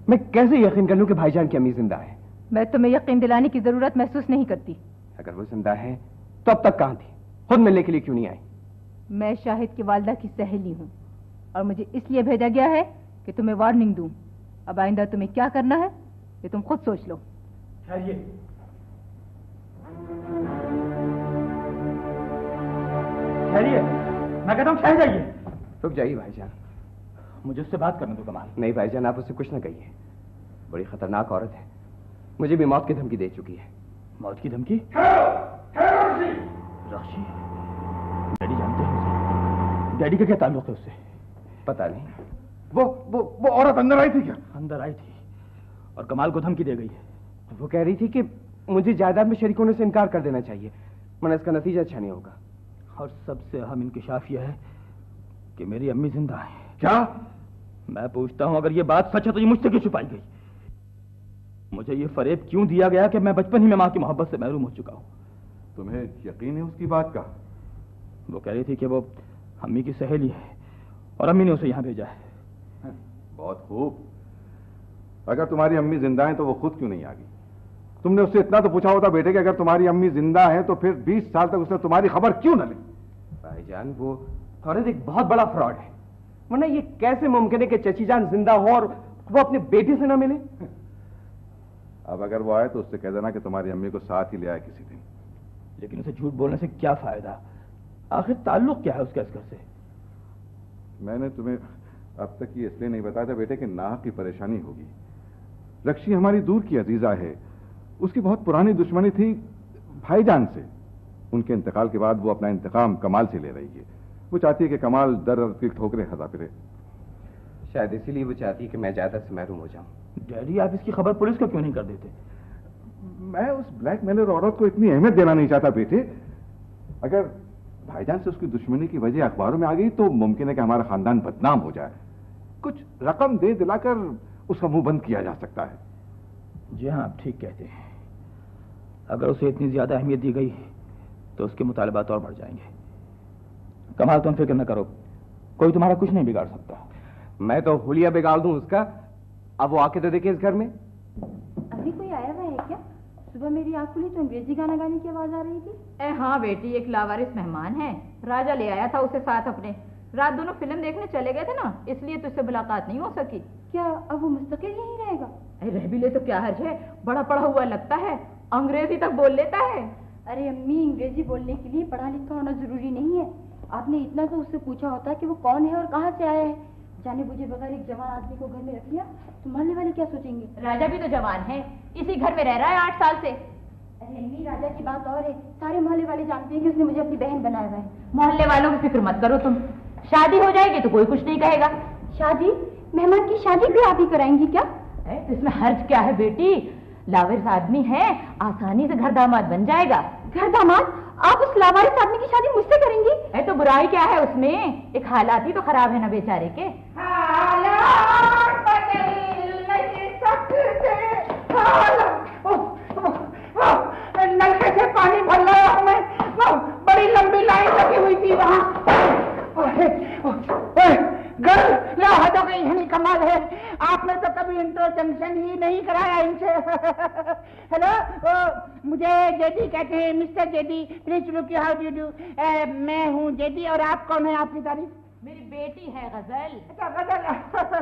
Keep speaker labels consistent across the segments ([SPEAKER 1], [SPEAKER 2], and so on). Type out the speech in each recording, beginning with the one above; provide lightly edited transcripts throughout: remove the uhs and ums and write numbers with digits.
[SPEAKER 1] मैं कैसे यकीन कर लूं कि भाईजान की अम्मी जिंदा है?
[SPEAKER 2] मैं तुम्हें यकीन दिलाने की जरूरत महसूस नहीं करती।
[SPEAKER 1] अगर वो जिंदा है तो अब तक कहां थी? खुद मिलने के लिए क्यों नहीं आई?
[SPEAKER 2] मैं शाहिद की वालिदा की सहेली हूँ और मुझे इसलिए भेजा गया है कि तुम्हें वार्निंग दूं। अब आइंदा तुम्हें क्या करना है ये तुम खुद सोच लो।
[SPEAKER 3] ठहरिए, ठहरिए, मैं कहता हूँ ठहर जाइए।
[SPEAKER 1] रुक जाइए भाईजान,
[SPEAKER 3] मुझे उससे बात करने दो कमाल।
[SPEAKER 1] नहीं भाईजान, आप उससे कुछ ना कहिए। बड़ी खतरनाक औरत है, मुझे भी मौत की धमकी दे चुकी है।
[SPEAKER 3] मौत की धमकी? रक्षी, डैडी जानते हैं उसे? डैडी का क्या ताल्लुक है उससे?
[SPEAKER 1] पता नहीं।
[SPEAKER 4] वो औरत अंदर आई थी क्या?
[SPEAKER 3] अंदर आई थी और कमाल को धमकी दे गई है।
[SPEAKER 1] वो कह रही थी कि मुझे जायदाद में शरीक होने से इनकार कर देना चाहिए, वरना इसका नतीजा अच्छा नहीं होगा।
[SPEAKER 3] और सबसे अहम इंकिशाफ यह है कि मेरी अम्मी जिंदा है।
[SPEAKER 4] क्या?
[SPEAKER 3] मैं पूछता हूं, अगर ये बात सच है तो ये मुझसे क्यों छुपाई गई? मुझे ये फरेब क्यों दिया गया कि मैं बचपन ही में मां की मोहब्बत से महरूम हो चुका हूं?
[SPEAKER 4] तुम्हें यकीन है उसकी बात का?
[SPEAKER 3] वो कह रही थी कि वो अम्मी की सहेली है और अम्मी ने उसे यहां भेजा है।
[SPEAKER 4] बहुत खूब। अगर तुम्हारी अम्मी जिंदा है तो वो खुद क्यों नहीं आ गई? तुमने उससे इतना तो पूछा होता बेटे कि अगर तुम्हारी अम्मी जिंदा है तो फिर 20 साल तक उसने तुम्हारी खबर क्यों न ली?
[SPEAKER 1] भाईजान, वो औरत एक बहुत बड़ा फ्रॉड है, वरना ये कैसे मुमकिन है कि चची जान जिंदा हो और वो अपने बेटे से ना मिले?
[SPEAKER 4] अब अगर वो आए तो उससे कह देना कि तुम्हारी अम्मी को साथ ही ले आए किसी दिन।
[SPEAKER 3] लेकिन उसे झूठ बोलने से क्या फायदा? आखिर ताल्लुक क्या है उसके असगर से?
[SPEAKER 4] मैंने तुम्हें अब तक ये इसलिए नहीं बताया था बेटे कि नाहक की परेशानी होगी। रक्षी हमारी दूर की अजीजा है, उसकी बहुत पुरानी दुश्मनी थी भाईजान से। उनके इंतकाल के बाद वो अपना इंतकाम कमाल से ले रही है। वो चाहती है कि कमाल दर दर की ठोकरें खाता फिरे।
[SPEAKER 1] शायद इसीलिए वो चाहती है कि मैं जायदाद से महरूम हो जाऊं।
[SPEAKER 3] डैडी, आप इसकी खबर पुलिस को क्यों नहीं कर देते?
[SPEAKER 4] मैं उस ब्लैकमेलर औरत को इतनी अहमियत देना नहीं चाहता बेटे। अगर भाईजान से उसकी दुश्मनी की वजह अखबारों में आ गई तो मुमकिन है कि हमारा खानदान बदनाम हो जाए। कुछ रकम दे दिलाकर उसका मुंह बंद किया जा सकता है।
[SPEAKER 3] जी हाँ, आप ठीक कहते हैं। अगर उसे इतनी ज्यादा अहमियत दी गई तो उसके मुतालबात और बढ़ जाएंगे। कमाल, तुम फिक्र न करो, कोई तुम्हारा कुछ नहीं बिगाड़ सकता।
[SPEAKER 1] मैं तो हुलिया बिगाड़ दूं उसका। अब वो आके तो देखे इस घर में।
[SPEAKER 5] अभी कोई आया हुआ है क्या? सुबह मेरी आँख खुली तो अंग्रेजी गाना गाने की आवाज आ रही थी।
[SPEAKER 2] हाँ बेटी, एक लावारिस मेहमान है, राजा ले आया था उसे साथ अपने। रात दोनों फिल्म देखने चले गए थे ना, इसलिए तुझसे मुलाकात नहीं हो सकी।
[SPEAKER 5] क्या अब वो मुस्तकिल यहीं रहेगा?
[SPEAKER 2] रह भी ले तो क्या हर्ज है, बड़ा पढ़ा हुआ लगता है, अंग्रेजी तक बोल लेता है।
[SPEAKER 5] अरे अम्मी, अंग्रेजी बोलने के लिए पढ़ा लिखा होना जरूरी नहीं है। आपने इतना तो उससे पूछा होता कि वो कौन है और कहाँ से आया है। जाने बुझे बगैर एक जवान आदमी को घर में रख लिया तो मोहल्ले वाले क्या सोचेंगे?
[SPEAKER 2] राजा भी तो जवान है, इसी घर में रह रहा है 8 साल से।
[SPEAKER 5] अरे अम्मी, राजा की बात और है, सारे मोहल्ले वाले जानते हैं कि उसने मुझे अपनी बहन बनाया हुआ है।
[SPEAKER 2] मोहल्ले वालों की फिक्र मत करो तुम, शादी हो जाएगी तो कोई कुछ नहीं कहेगा।
[SPEAKER 5] शादी? मेहमान की शादी भी आप ही कराएंगी क्या?
[SPEAKER 2] तो इसमें हर्ज क्या है बेटी, लावारिस आदमी है, आसानी से घर दामाद बन जाएगा।
[SPEAKER 5] घर दामाद? आप उस लावारिस आदमी की शादी मुझसे करेंगी?
[SPEAKER 2] तो बुराई क्या है उसमें, एक हालात ही तो खराब है ना बेचारे के।
[SPEAKER 6] हालात बदल नहीं सकते, नलके से पानी भर रहा हूं मैं, बड़ी लंबी लाइन लगी हुई थी वहां। गर्ल ला हद हो गई है, कमाल है, आपने तो कभी इंट्रोडक्शन ही नहीं कराया इनसे। हेलो, मुझे जेडी कहते हैं, mister JD, please look how do do. मैं हूँ जेडी, और आप कौन है? आपकी तारीफ?
[SPEAKER 2] मेरी बेटी है गजल।
[SPEAKER 6] अच्छा, गजल।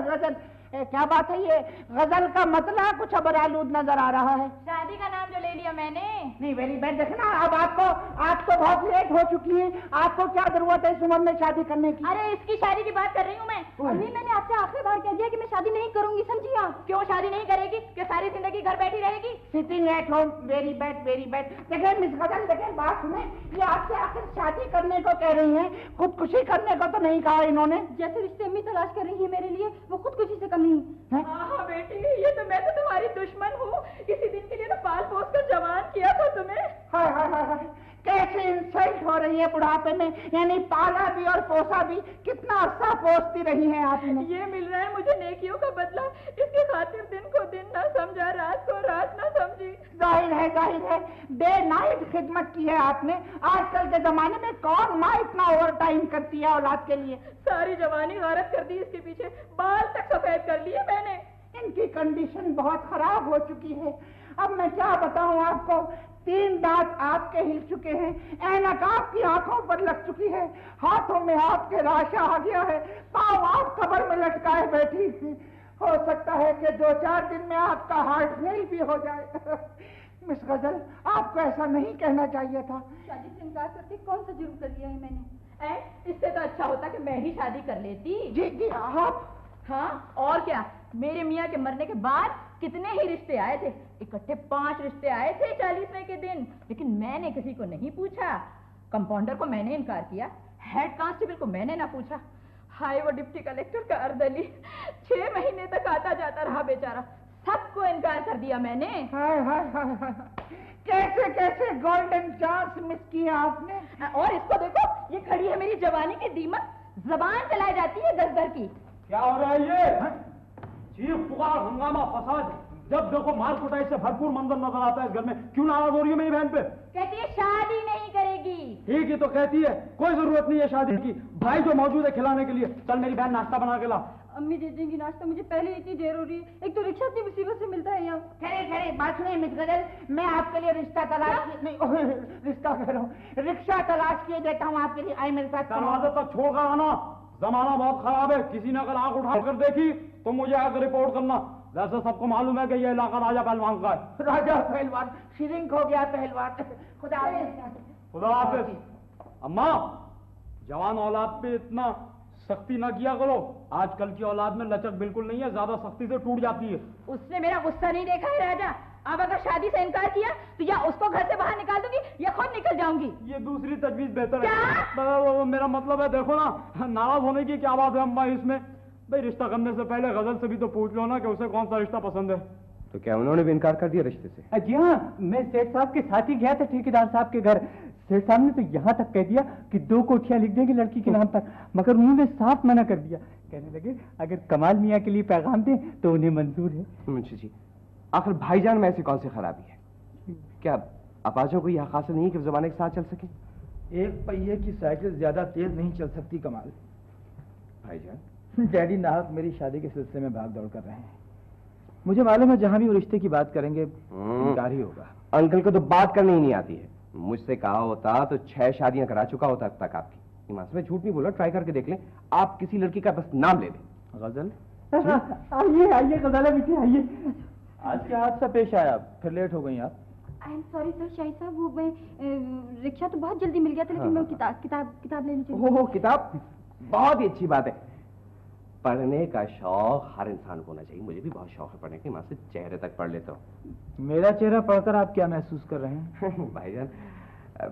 [SPEAKER 6] गजल क्या बात है, ये गजल का मतलब कुछ अब आलूद नजर आ रहा है।
[SPEAKER 2] शादी का नाम जो ले लिया मैंने।
[SPEAKER 6] नहीं, वेरी बैड। देखना, अब आपको बहुत लेट हो चुकी है। आपको क्या जरूरत है इस उम्र में शादी करने की?
[SPEAKER 2] अरे इसकी शादी की बात कर रही हूँ मैं।
[SPEAKER 5] अम्मी, मैंने आपसे आखिरी बार कह दिया कि मैं शादी नहीं करूंगी, समझी आप?
[SPEAKER 2] क्यों शादी नहीं करेगी? क्या सारी जिंदगी घर बैठी रहेगी?
[SPEAKER 6] Sitting at home, very bad, very bad. देखिए मिस गजल, देखिए बात सुने, ये आपसे आखिर शादी करने को कह रही हैं, खुदकुशी करने को तो नहीं कहा इन्होंने।
[SPEAKER 5] जैसे रिश्ते अम्मी तलाश कर रही है मेरे लिए, वो खुदकुशी से कम नहीं है।
[SPEAKER 2] हाँ बेटी, ये तो मैं तो तुम्हारी दुश्मन हूँ, इसी दिन के लिए तो पाल पोस कर जवान किया था तुम्हें।
[SPEAKER 6] हाय हाय हाय हाय, कैसे इंसल्ट हो रही है बुढ़ापे में, यानी पाला भी और पोसा भी, कितना अर्सा पोसती रही हैं आपने।
[SPEAKER 2] ये मिल रहा है मुझे नेकियों का बदला, इसके खातिर दिन को दिन ना समझा, रात को रात ना समझी।
[SPEAKER 6] जाहिर है, डे नाइट खिदमत की है आपने। आजकल के जमाने में कौन माँ इतना ओवर टाइम करती है औलाद के लिए।
[SPEAKER 2] सारी जवानी गारत कर दी इसके पीछे, बाल तक सफेद कर लिए मैंने।
[SPEAKER 6] इनकी कंडीशन बहुत खराब हो चुकी है। अब मैं क्या बताऊं आपको, 3 दांत आपके हिल चुके हैं, ऐनक आपकी आंखों पर लग चुकी है, हाथों में आपके राशा आ गया है, पाँव आप कब्र में लटकाए बैठी हैं। हो सकता है कि 2-4 दिन में आपका हार्ट फेल भी हो जाए। मिस गजल, आपको ऐसा नहीं कहना चाहिए था।
[SPEAKER 5] शादी से इनकार करके कौन सा जुर्म कर लिया है मैंने?
[SPEAKER 2] इससे तो अच्छा होता कि मैं ही शादी कर लेती।
[SPEAKER 6] जी जी आप।
[SPEAKER 2] हाँ और क्या, मेरे मियाँ के मरने के बाद कितने ही रिश्ते आए थे, इकट्ठे 5 रिश्ते आए थे 40वें के दिन, लेकिन मैंने किसी को नहीं पूछा। कंपाउंडर को मैंने इनकार किया, हेड कांस्टेबल को मैंने ना पूछा, हाय वो डिप्टी कलेक्टर का अर्दली 6 महीने तक आता जाता रहा बेचारा, सबको इनकार कर दिया मैंने।
[SPEAKER 6] हाय हाय हाय हाय, कैसे कैसे गोल्डन चांस मिस किया आपने।
[SPEAKER 2] और इसको देखो, ये खड़ी है मेरी जवानी की दीमक, जबान चलाई जाती है दर की।
[SPEAKER 1] क्या हो रहा है ये? चीख पुकार हंगामा फसाद, जब देखो मार कुटाई से भरपूर मंजर नजर आता है इस घर में। क्यों नाराज हो रही है मेरी बहन पे?
[SPEAKER 2] कहती है शादी नहीं करेगी।
[SPEAKER 1] ठीक ही तो कहती है, कोई जरूरत नहीं है शादी की, भाई जो मौजूद है खिलाने के लिए। चल मेरी बहन नाश्ता बना के ला।
[SPEAKER 5] अम्मी दे देंगी नाश्ता, मुझे पहले इतनी देर हो रही है, एक तो रिक्शा इतनी मुसीबत से मिलता है यहाँ।
[SPEAKER 6] खड़े खड़े बात सुनिए मिस गजल, मैं आपके लिए रिश्ता तलाश नहीं रिश्ता कह रहा हूँ, रिक्शा तलाश किए देता हूँ आपके लिए। आए मेरे साथ।
[SPEAKER 1] दरवाजे तक छोड़कर आना, जमाना बहुत खराब है, किसी ने अगर आंख उठाकर देखी तो मुझे आकर रिपोर्ट करना। वैसे सबको मालूम है कि ये इलाका राजा पहलवान का है।
[SPEAKER 6] राजा पहलवान श्रिंक हो गया पहलवान। खुदा
[SPEAKER 1] खुदा हाफिज। अम्मा, जवान औलाद पे इतना सख्ती ना किया करो, आजकल की औलाद में लचक बिल्कुल नहीं है, ज्यादा सख्ती से टूट जाती है।
[SPEAKER 2] उसने मेरा गुस्सा नहीं देखा है राजा, अब अगर शादी से इनकार किया तो या उसको घर से बाहर निकाल दूंगी या खुद निकल जाऊंगी।
[SPEAKER 1] ये दूसरी तजवीज बेहतर है। मेरा मतलब है, देखो ना, नाराज होने की क्या बात है अम्मा इसमें? भाई रिश्ता करने से पहले गजल से भी तो पूछ लो ना कि उसे कौन सा रिश्ता पसंद है।
[SPEAKER 7] तो क्या उन्होंने भी इनकार कर दिया रिश्ते से?
[SPEAKER 1] जी हाँ, मैं सेठ साहब के साथ ही गया था ठेकेदार साहब के घर। सेठ साहब ने तो यहाँ तक कह दिया कि 2 कोठियां लिख देंगे लड़की के नाम पर, मगर उन्होंने साफ मना कर दिया। कहने लगे अगर कमाल मियाँ के लिए पैगाम दें तो उन्हें मंजूर है।
[SPEAKER 7] मुंशी जी, आखिर भाईजान में ऐसी कौन सी खराबी है? क्या अपाजों को यह खास नहीं है कि जमाने के साथ चल सके?
[SPEAKER 3] एक पहिए की साइकिल ज्यादा तेज नहीं चल सकती कमाल।
[SPEAKER 7] भाईजान,
[SPEAKER 3] डैडी नाहक मेरी शादी के सिलसिले में भाग दौड़ कर रहे हैं। मुझे मालूम है जहां भी वो रिश्ते की बात करेंगे इनकार ही होगा।
[SPEAKER 7] अंकल को तो बात करनी ही नहीं आती है। मुझसे कहा होता तो 6 शादियां करा चुका होता अब तक आपकी। ईमान से मैं झूठ नहीं बोला, ट्राई करके देख लें। आप किसी लड़की का बस नाम ले लें।
[SPEAKER 3] गजल
[SPEAKER 1] आइए आइए गजाला बेटी आइए।
[SPEAKER 3] आज क्या हादसा पेश आया, फिर लेट हो गई आप?
[SPEAKER 5] I am sorry sir, Shahid साहब वो मैं रिक्शा तो बहुत जल्दी मिल गया था, लेकिन मैं किताब लेने चली।
[SPEAKER 7] ओह किताब, बहुत ही अच्छी बात है। पढ़ने का शौक हर इंसान को होना चाहिए। मुझे भी बहुत शौक है पढ़ने की, मां से चेहरे तक पढ़ लेता हूँ।
[SPEAKER 3] मेरा चेहरा पढ़कर आप क्या महसूस कर रहे हैं?
[SPEAKER 7] भाईजान,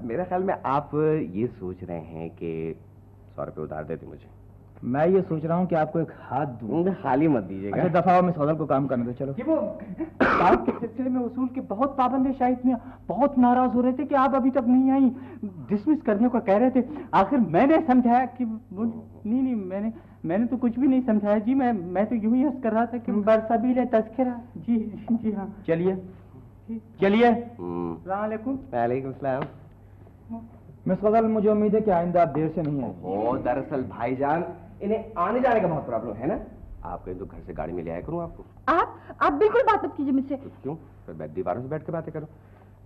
[SPEAKER 7] मेरा ख्याल में आप ये सोच रहे हैं कि 100 रुपये उधार देते मुझे।
[SPEAKER 3] मैं ये सोच रहा हूँ कि आपको एक हाथ दूं।
[SPEAKER 7] खाली मत दीजिएगा।
[SPEAKER 3] अच्छा दफा में सौदर को काम करने दो। चलो
[SPEAKER 1] कि वो किताब के सिलसिले में उसूल के बहुत पाबंद है शाहिद मियां, बहुत नाराज हो रहे थे कि आप अभी तक नहीं आई, डिसमिस करने को कह रहे थे। आखिर मैंने समझाया कि नहीं मैंने तो कुछ भी नहीं समझाया जी, मैं तो यूं ही हंस कर रहा था कि बरसबील तस्खिरा। जी हाँ।
[SPEAKER 3] चलिए
[SPEAKER 7] वालेकुम सलाम।
[SPEAKER 3] मिस गजल, मुझे उम्मीद है कि आइंदा आप देर से नहीं आए।
[SPEAKER 7] ओ दरअसल भाईजान, इन्हें आने जाने का बहुत प्रॉब्लम है ना। आपके तो घर से गाड़ी में ले आया करूँ आपको।
[SPEAKER 5] आप बिल्कुल बात मत कीजिए मुझसे।
[SPEAKER 7] तो क्यों? फिर दीवारों से बैठ के बातें करो।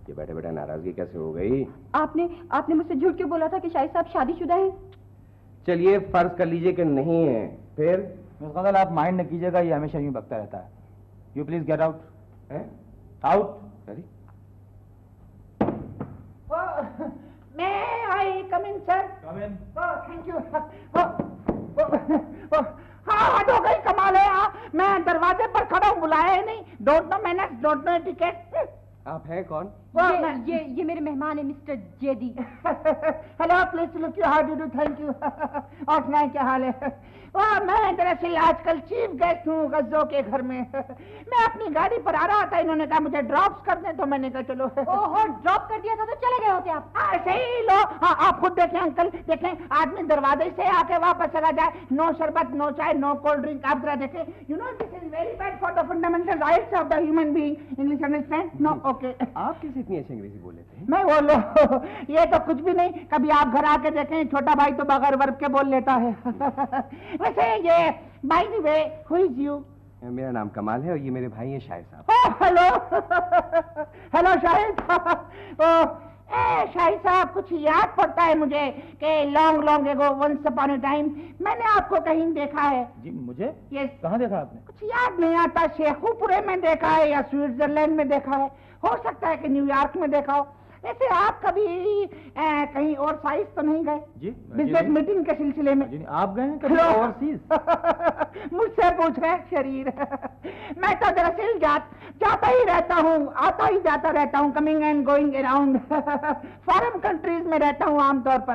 [SPEAKER 7] ये बैठे बैठे नाराजगी कैसे हो गई?
[SPEAKER 5] आपने मुझसे झूठ क्यों बोला था कि शाहिद साहब शादीशुदा हैं?
[SPEAKER 7] चलिए फर्ज कर लीजिए कि नहीं है, फिर?
[SPEAKER 3] मिस गजल, आप माइंड न कीजिएगा, ये हमेशा यूं बकता रहता है। You please get out. Out.
[SPEAKER 6] मैं आई कम इन सर। Thank you. हाँ हो गई, कमाल है। मैं दरवाजे पर खड़ा हूँ, बुलाया ही नहीं। Don't know manners, don't know etiquette.
[SPEAKER 7] आप हैं कौन?
[SPEAKER 5] ये मेरे मेहमान है mister JD.
[SPEAKER 6] Hello, please look you, how do do, thank you. और सुनाए क्या हाल है? मैं दरअसल आजकल चीफ गेस्ट हूँ गज्जों के घर में। मैं अपनी गाड़ी पर आ रहा था, इन्होंने कहा मुझे ड्रॉप्स कर दें, तो मैंने कहा चलो।
[SPEAKER 5] ओहो, ड्रॉप कर दिया था तो चले गए होते आप?
[SPEAKER 6] सही लो। हाँ, आप खुद देखें अंकल, देखें आदमी दरवाजे से आके वापस चला जाए, नो शरबत, नो चाय, नो कोल्ड ड्रिंक। आप जरा देखें, you know this is very bad for the fundamental rights of the human being. English understand? No, okay.
[SPEAKER 7] आप कैसे इतनी अच्छी अंग्रेजी बोल लेते हैं?
[SPEAKER 6] मैं बोलो, ये तो कुछ भी नहीं। कभी आप घर आके देखें, छोटा भाई तो बगैर वर्ब के बोल लेता है। वैसे ये by the way, who is you?
[SPEAKER 7] मेरा नाम कमाल है और ये मेरे भाई हैं शाहिद साहब।
[SPEAKER 6] Hello hello Shahid. शाहिद साहब, कुछ याद पड़ता है मुझे कि long long ago once upon a time मैंने आपको कहीं देखा है।
[SPEAKER 3] जी मुझे?
[SPEAKER 6] यस।
[SPEAKER 3] कहाँ देखा आपने?
[SPEAKER 6] कुछ याद नहीं आता, शेखुपुरे में देखा है या स्विट्जरलैंड में देखा है, हो सकता है कि न्यूयॉर्क में देखा हो। ऐसे आप कभी कहीं और साइज तो नहीं गए?
[SPEAKER 3] जी
[SPEAKER 6] बिजनेस मीटिंग के सिलसिले में?
[SPEAKER 3] जी आप गए हैं कभी ओवरसीज?
[SPEAKER 6] मुझसे पूछ रहे शरीर। मैं तो दरअसल जाता ही रहता हूँ, आता ही जाता रहता हूँ, coming and going around foreign countries में रहता हूँ आमतौर पर।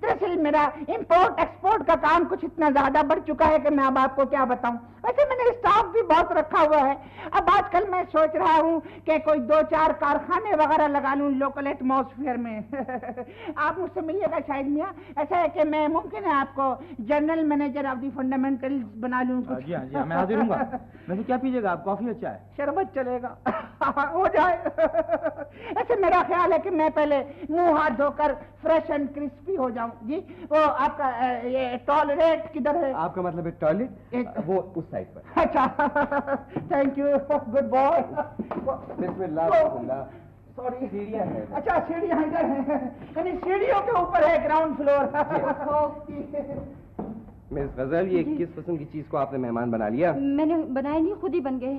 [SPEAKER 6] दरअसल मेरा इंपोर्ट एक्सपोर्ट का काम कुछ इतना ज्यादा बढ़ चुका है कि मैं अब आपको क्या बताऊं। वैसे मैंने स्टॉक भी बहुत रखा हुआ है। अब आजकल मैं सोच रहा हूं कि कोई 2-4 कारखाने वगैरह लगा लूं लोकल एटमॉस्फेयर में। आप मुझसे मिलिएगा शायद मियां। ऐसा है कि मैं मुमकिन है आपको general manager of the fundamentals बना लूं।
[SPEAKER 3] जी हाँ मैं हाजिर हूँगा। वैसे क्या पीजिएगा आप, कॉफी अच्छा है?
[SPEAKER 6] शरबत चलेगा। हो जाए। ऐसे मेरा ख्याल है कि मैं पहले मुंह हाथ धोकर फ्रेश एंड क्रिस्पी हो जाऊं। जी वो आपका ये टॉयलेट किधर है?
[SPEAKER 7] आपका मतलब है टॉयलेट? वो उस साइड पर।
[SPEAKER 6] अच्छा thank you, good boy.
[SPEAKER 7] Bismillah.
[SPEAKER 6] Sorry,
[SPEAKER 7] सीढ़ियाँ हैं।
[SPEAKER 6] अच्छा सीढ़ियाँ इधर हैं, यानी सीढ़ियों के ऊपर है ग्राउंड फ्लोर।
[SPEAKER 7] मिस गजल, ये किस किस्म की चीज को आपने मेहमान बना लिया?
[SPEAKER 5] मैंने बनाया नहीं, खुद ही बन गए।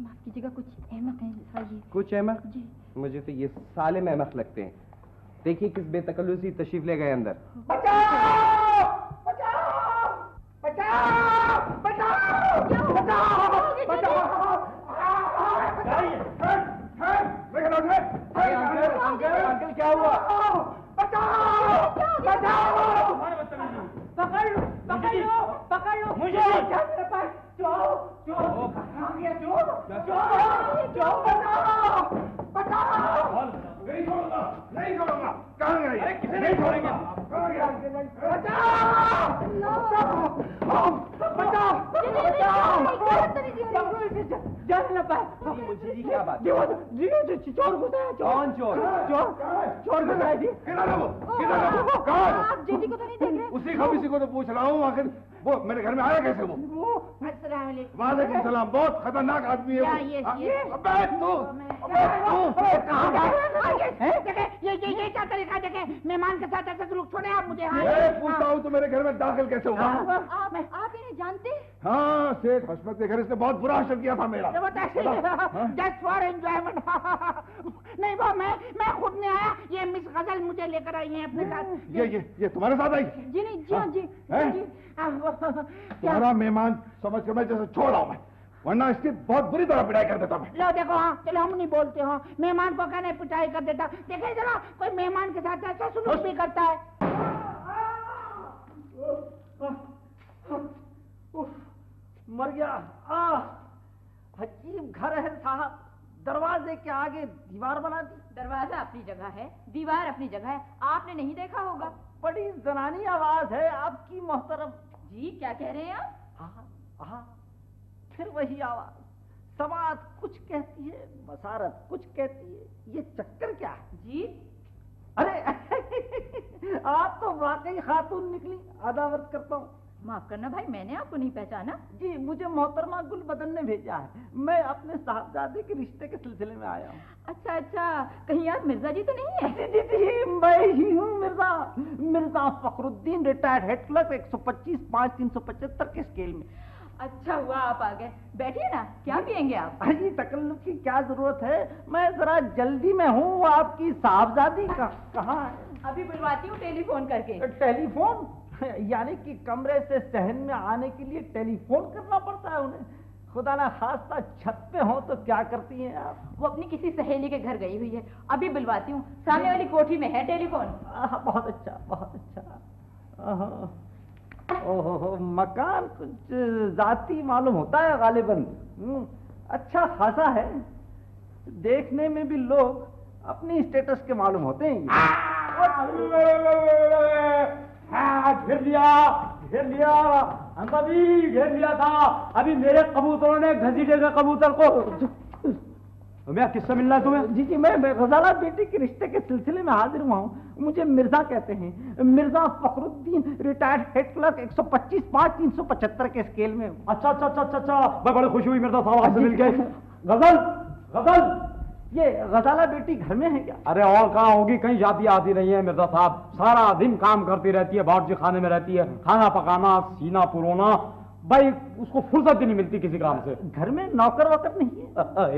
[SPEAKER 5] माफ कीजिएगा, कुछ अहमक है साजी।
[SPEAKER 7] कुछ अहमक?
[SPEAKER 5] जी।
[SPEAKER 7] मुझे तो ये साले में अहमक लगते हैं। देखिए किस बेतकल्लुसी तशरीफ ले गए अंदर।
[SPEAKER 6] बचाओ बचाओ बचाओ बचाओ बचाओ।
[SPEAKER 3] अंकल क्या हुआ?
[SPEAKER 6] बचाओ बचाओ। पकड़ लो मुझे।
[SPEAKER 4] नहीं छोड़ूंगा। कहाँ गए?
[SPEAKER 3] अरे किसे नहीं छोड़ेंगे?
[SPEAKER 7] मुझे जी क्या बात?
[SPEAKER 6] चोर घुसा है।
[SPEAKER 7] कौन चोर?
[SPEAKER 6] चोर घुसा है जी।
[SPEAKER 4] किधर है वो? कहाँ?
[SPEAKER 5] आप जेडी को तो नहीं देख रहे?
[SPEAKER 4] उसी को तो पूछ रहा हूँ। आखिर वो मेरे घर में आया कैसे? वो वालेकुम सलाम। बहुत खतरनाक आदमी है वो।
[SPEAKER 6] ये क्या तरीका देखे मेहमान के साथ ऐसा सलूक? छोड़े आप मुझे।
[SPEAKER 4] मैं पूछता हूँ तो मेरे घर में दाखिल कैसे हुआ?
[SPEAKER 5] आप इन्हें जानते?
[SPEAKER 4] हाँ, शेख हशमत के घर इसने बहुत बुरा असर किया था मेरा।
[SPEAKER 6] Just for enjoyment. नहीं वो मैं खुद नहीं आया, ये मिस गजल मुझे लेकर आई है अपने साथ।
[SPEAKER 4] ये तुम्हारे साथ आई?
[SPEAKER 5] जी नहीं, जी हाँ जी।
[SPEAKER 6] क्या
[SPEAKER 4] तुम्हारा मेहमान समझ कर मैं जैसे छोड़ रहा हूँ मैं, वरना इसकी बहुत बुरी तरह पिटाई कर देता मैं।
[SPEAKER 6] लो देखो, हाँ चलो हम नहीं बोलते। हाँ मेहमान को कहने पिटाई कर देता। देखे जरा कोई मेहमान के साथ ऐसा सुलूक भी करता है।
[SPEAKER 1] मर गया। अजीब घर है साहब, दरवाजे के आगे दीवार बना दी।
[SPEAKER 2] दरवाजा अपनी जगह है, दीवार अपनी जगह है, आपने नहीं देखा होगा।
[SPEAKER 1] बड़ी जनानी आवाज है आपकी मोहतरम।
[SPEAKER 2] जी क्या कह रहे हैं आप?
[SPEAKER 1] हाँ, फिर वही आवाज। समात कुछ कहती है, बसारत कुछ कहती है। ये चक्कर क्या है
[SPEAKER 2] जी?
[SPEAKER 1] अरे आप तो वाकई खातून निकली। अदावत करता हूँ।
[SPEAKER 2] माफ करना भाई, मैंने आपको नहीं पहचाना।
[SPEAKER 1] जी मुझे मोहतरमा गुलबदन ने भेजा है। मैं अपने साहबजादे के रिश्ते के सिलसिले में आया हूँ।
[SPEAKER 2] अच्छा, कहीं आप मिर्जा जी तो नहीं है?
[SPEAKER 1] जी मैं ही हूँ Mirza Fakhruddin, retired head clerk, 125 5 375 के स्केल में।
[SPEAKER 2] अच्छा हुआ आप आ गए, बैठिए ना। क्या पियेंगे आप?
[SPEAKER 1] जी तकल्लुफ की क्या जरूरत है, मैं जरा जल्दी में हूँ। आपकी साहबजादी कहाँ है?
[SPEAKER 2] अभी बुलवाती हूँ टेलीफोन करके।
[SPEAKER 1] टेलीफोन? यानी कि कमरे से सहन में आने के लिए टेलीफोन करना पड़ता है उन्हें? खुदा ना खास्ता छत पे हो तो क्या करती हैं आप?
[SPEAKER 2] वो अपनी किसी सहेली के घर गई हुई है, अभी बुलवाती हूँ। सामने वाली कोठी में है टेलीफोन।
[SPEAKER 1] बहुत अच्छा, बहुत अच्छा। ओहो, मकान कुछ जाती मालूम होता है गालिबन। अच्छा खासा है, देखने में भी लोग अपनी स्टेटस के मालूम होते हैं।
[SPEAKER 3] घेर लिया अंकल, घेर लिया था। अभी मेरे कबूतरों ने घसीटे के कबूतर को
[SPEAKER 8] मैं किससे मिलना है तुम्हें?
[SPEAKER 6] जी जी, मैं गजाला बेटी के रिश्ते के सिलसिले में हाजिर हुआ हूँ। मुझे मिर्जा कहते हैं, Mirza Fakhruddin, retired head clerk, 125/5/375 के स्केल में।
[SPEAKER 8] अच्छा अच्छा अच्छा अच्छा अच्छा, मैं बड़ी खुशी हुई मिर्जा साहब आपसे मिल गए। गजल गजल,
[SPEAKER 6] ये गजाला बेटी घर में है क्या?
[SPEAKER 8] अरे और कहाँ होगी, कहीं जाती आती नहीं है मिर्जा साहब, सारा दिन काम करती रहती है, बावर्ची खाने में रहती है, खाना पकाना, सीना पुरोना, भाई उसको फुर्सत ही नहीं मिलती किसी काम से।
[SPEAKER 6] घर में नौकर वोकर नहीं है?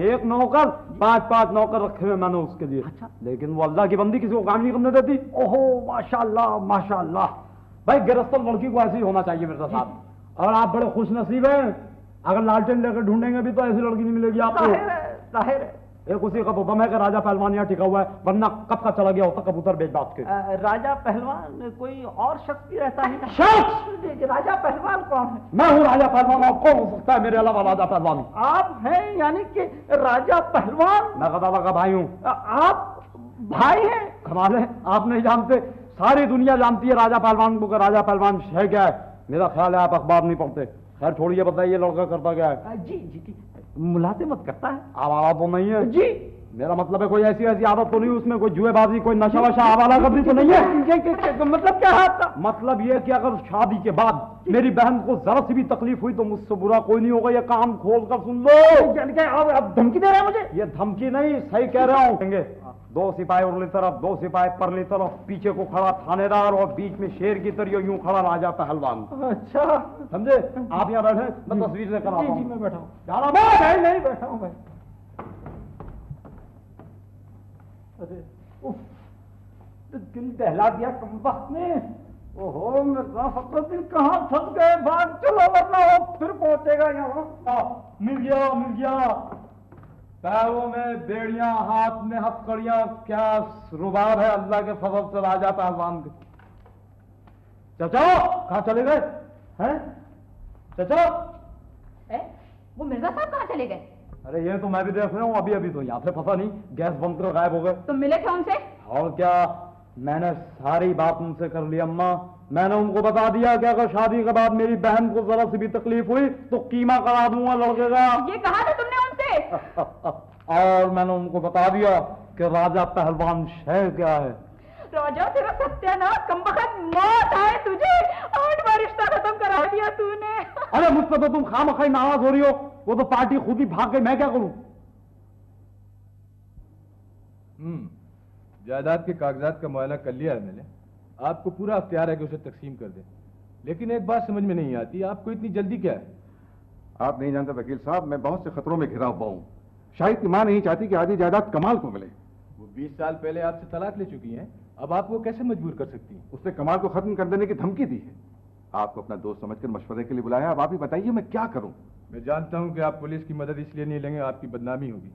[SPEAKER 8] एक नौकर, 5-5 नौकर रखे हुए मैंने उसके लिए।
[SPEAKER 6] अच्छा।
[SPEAKER 8] लेकिन वो अल्लाह की बंदी किसी को काम नहीं करने देती। ओहो माशाल्लाह माशाल्लाह, भाई गिरफ्तार लड़की को ऐसे ही होना चाहिए मिर्जा साहब। और आप बड़े खुश नसीब हैं, अगर लालटेन लेकर ढूंढेंगे भी तो ऐसी लड़की नहीं मिलेगी आपको।
[SPEAKER 6] जाहिर है।
[SPEAKER 8] एक उसी का तो दम है कि राजा पहलवान यहाँ टिका हुआ है, वरना कब का चला गया होता कबूतर बेच बात के।
[SPEAKER 6] राजा पहलवान कोई और शख्स भी रहता है?
[SPEAKER 8] शख्स?
[SPEAKER 6] राजा पहलवान कौन है?
[SPEAKER 8] मैं हूँ राजा पहलवान, और कौन हो सकता है मेरे अलावा राजा पहलवान?
[SPEAKER 6] आप हैं, यानी कि राजा पहलवान?
[SPEAKER 8] मैं गदाला का भाई हूँ।
[SPEAKER 6] आप भाई हैं?
[SPEAKER 8] कमाल है, आप नहीं जानते, सारी दुनिया जानती है राजा पहलवान को, राजा पहलवान है क्या है। मेरा ख्याल है आप अखबार नहीं पढ़ते। खैर छोड़िए, बताइए लड़का करता क्या है?
[SPEAKER 6] जी जी जी, मुलाजिमत करता है।
[SPEAKER 8] आवारा तो नहीं है?
[SPEAKER 6] जी।
[SPEAKER 8] मेरा मतलब है कोई ऐसी ऐसी आदत तो नहीं उसमें, कोई जुएबाजी, कोई नशा वशा, आवारा गर्दी तो नहीं है?
[SPEAKER 6] मतलब क्या है आपका?
[SPEAKER 8] मतलब ये कि अगर शादी के बाद मेरी बहन को जरा सी भी तकलीफ हुई तो मुझसे बुरा कोई नहीं होगा, ये कान खोल कर सुन लो।
[SPEAKER 6] आप धमकी दे रहे हैं मुझे?
[SPEAKER 8] ये धमकी नहीं, सही कह रहा हूँ। 2 सिपाही उरली तरफ, 2 सिपाही परली तरफ, पीछे को खड़ा थानेदार और बीच में शेर की तरह यूं खड़ा राजा पहलवान।
[SPEAKER 6] अच्छा
[SPEAKER 8] समझे? आप यहाँ बैठे, मैं तस्वीर से कराता हूँ।
[SPEAKER 6] जी मैं बैठा हूँ।
[SPEAKER 8] नहीं
[SPEAKER 6] बैठा हूँ मैं। अरे उफ, तो दिल दहला दिया कमबख्त ने। ओहो मिर्जा फखरुद्दीन, कहाँ फंस गए? भाग चलो वरना वो फिर पहुंचेगा यहाँ।
[SPEAKER 8] मिल गया। पैरों में बेड़ियां, हाथ में हथकड़ियां, क्या रुबाब है अल्लाह के फजल से राजा पहलवान के। चाचा कहाँ चले गए हैं? चाचा
[SPEAKER 2] वो मिर्जा साहब कहाँ चले गए?
[SPEAKER 8] अरे ये तो मैं भी देख रहा हूँ, अभी तो यहाँ से पता नहीं गैस बंद कर गायब हो गए।
[SPEAKER 2] तुम मिले थे उनसे?
[SPEAKER 8] और क्या, मैंने सारी बात उनसे कर ली अम्मा। मैंने उनको बता दिया कि अगर शादी के बाद मेरी बहन को जरा सी भी तकलीफ हुई तो कीमा करा दूंगा लड़के का।
[SPEAKER 2] ये कहा था तुमने उनसे?
[SPEAKER 8] और मैंने उनको बता दिया कि राजा पहलवान शहर क्या है।
[SPEAKER 2] राजा तेरा सत्यानाश, कमबख्त, मौत आए तुझे, 8 बार रिश्ता खत्म करा दिया तूने।
[SPEAKER 8] अरे मुझ पर तो तुम खामखाई नाराज हो रही हो, वो तो पार्टी खुद ही भाग गई, मैं क्या करूं?
[SPEAKER 9] जायदाद के कागजात का मुआयना कर लिया है मैंने, आपको पूरा अख्तियार है कि उसे तकसीम कर दें। लेकिन एक बात समझ में नहीं आती, आपको इतनी जल्दी क्या है?
[SPEAKER 4] आप नहीं जानते वकील साहब, मैं बहुत से खतरों में घिरा हुआ हूं। शायद की मां नहीं चाहती कि आधी जायदाद कमाल को मिले।
[SPEAKER 9] वो 20 साल पहले आपसे तलाक ले चुकी हैं, अब आप वो कैसे मजबूर कर सकती हैं?
[SPEAKER 4] उसने कमाल को खत्म कर देने की धमकी दी है। आपको अपना दोस्त समझकर मशवरे के लिए बुलाया, अब आप ही बताइए मैं क्या करूं?
[SPEAKER 9] मैं जानता हूं कि आप पुलिस की मदद इसलिए नहीं लेंगे, आपकी बदनामी होगी।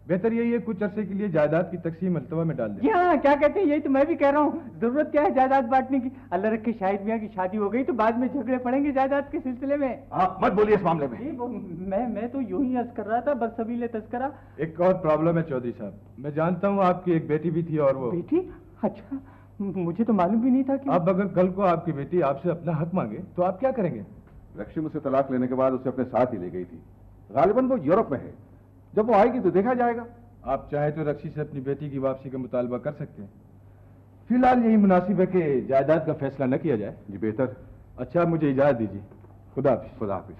[SPEAKER 9] बेहतर यही है कुछ अरसे के लिए जायदाद की तकसीम अल्तवा में डाल दें।
[SPEAKER 1] हाँ, क्या कहते हैं, यही तो मैं भी कह रहा हूँ। जरूरत क्या है जायदाद बांटने की? अल्लाह रखे शाहिद मियाँ की शादी हो गई तो बाद में झगड़े पड़ेंगे जायदाद के सिलसिले में।
[SPEAKER 4] आप मत बोलिए इस मामले में।
[SPEAKER 1] मैं तो यूं ही अर्ज कर रहा था, बस सबीले तस्करा।
[SPEAKER 9] एक और प्रॉब्लम है चौधरी साहब, मैं जानता हूँ आपकी एक बेटी भी थी और वो
[SPEAKER 1] बेटी? अच्छा, मुझे तो मालूम भी नहीं था कि
[SPEAKER 9] अब अगर कल को आपकी बेटी आपसे अपना हक मांगे तो आप क्या करेंगे?
[SPEAKER 4] रक्षी मुझसे तलाक लेने के बाद उसे अपने साथ ही ले गई थी। गालिबन वो यूरोप में है, जब वो आएगी तो देखा जाएगा।
[SPEAKER 9] आप चाहे तो रक्षी से अपनी बेटी की वापसी का मुतालबा कर सकते हैं। फिलहाल यही मुनासिब है कि जायदाद का फैसला न किया जाए।
[SPEAKER 4] जी बेहतर।
[SPEAKER 9] अच्छा, मुझे इजाजत दीजिए। खुदा हाफिज।
[SPEAKER 4] खुदा हाफिज।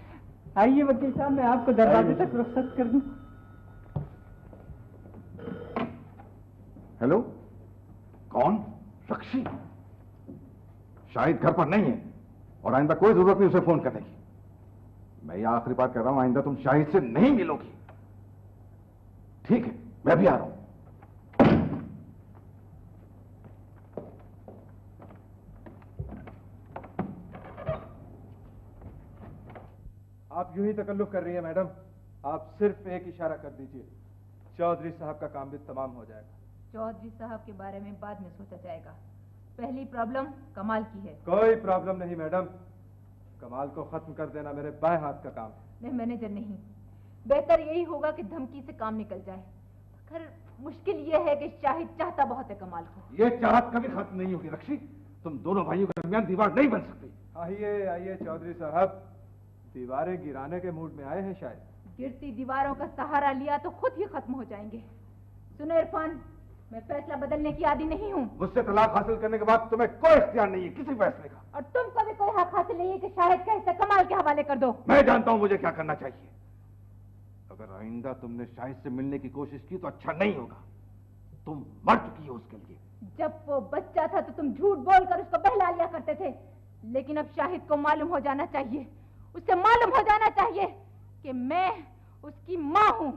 [SPEAKER 1] आइए वकील साहब, मैं आपको दरवाजे तक रुखसत कर दूं।
[SPEAKER 4] हेलो, कौन? रक्षी? शायद घर पर नहीं है और आइंदा कोई जरूरत नहीं उसे फोन करने की। मैं यह आखिरी बात कर रहा हूं, आइंदा तुम शाहिद से नहीं मिलोगी। ठीक है, मैं भी आ रहा हूं।
[SPEAKER 10] आप यूं ही तकल्लुफ कर रही हैं मैडम, आप सिर्फ एक इशारा कर दीजिए, चौधरी साहब का काम भी तमाम हो जाएगा।
[SPEAKER 2] चौधरी साहब के बारे में बाद में सोचा जाएगा, पहली प्रॉब्लम कमाल की है।
[SPEAKER 10] कोई प्रॉब्लम नहीं मैडम, कमाल को खत्म कर देना मेरे बाएं हाथ का काम है।
[SPEAKER 2] मैं मैनेजर नहीं, बेहतर यही होगा कि धमकी से काम निकल जाए। खैर मुश्किल यह है कि शाहिद चाहता बहुत है कमाल को।
[SPEAKER 4] यह चाहत कभी खत्म नहीं होगी रक्षी, तुम दोनों भाइयों के दरमियान दीवार नहीं बन सकती।
[SPEAKER 10] आइए आइए चौधरी साहब, दीवारें गिराने के मूड में आए हैं शायद।
[SPEAKER 2] गिरती दीवारों का सहारा लिया तो खुद ही खत्म हो जाएंगे। सुनो इरफान, मैं फैसला बदलने की आदी नहीं हूँ।
[SPEAKER 4] मुझसे तलाक हासिल करने के बाद तुम्हें कोई इख्तियार नहीं है किसी फैसले का।
[SPEAKER 2] और तुमको भी कोई हक हासिल नहीं है कि शाहिद का हिस्सा कमाल के हवाले कर दो।
[SPEAKER 4] मैं जानता हूँ मुझे क्या करना चाहिए। अगर आइंदा तुमने शाहिद से मिलने की कोशिश की तो अच्छा नहीं होगा। तुम मर चुकी हो उसके लिए।
[SPEAKER 2] जब वो बच्चा था तो तुम झूठ बोलकर उसको बहला लिया करते थे, लेकिन अब शाहिद को मालूम हो जाना चाहिए, उसे मालूम हो जाना चाहिए कि मैं उसकी माँ हूँ।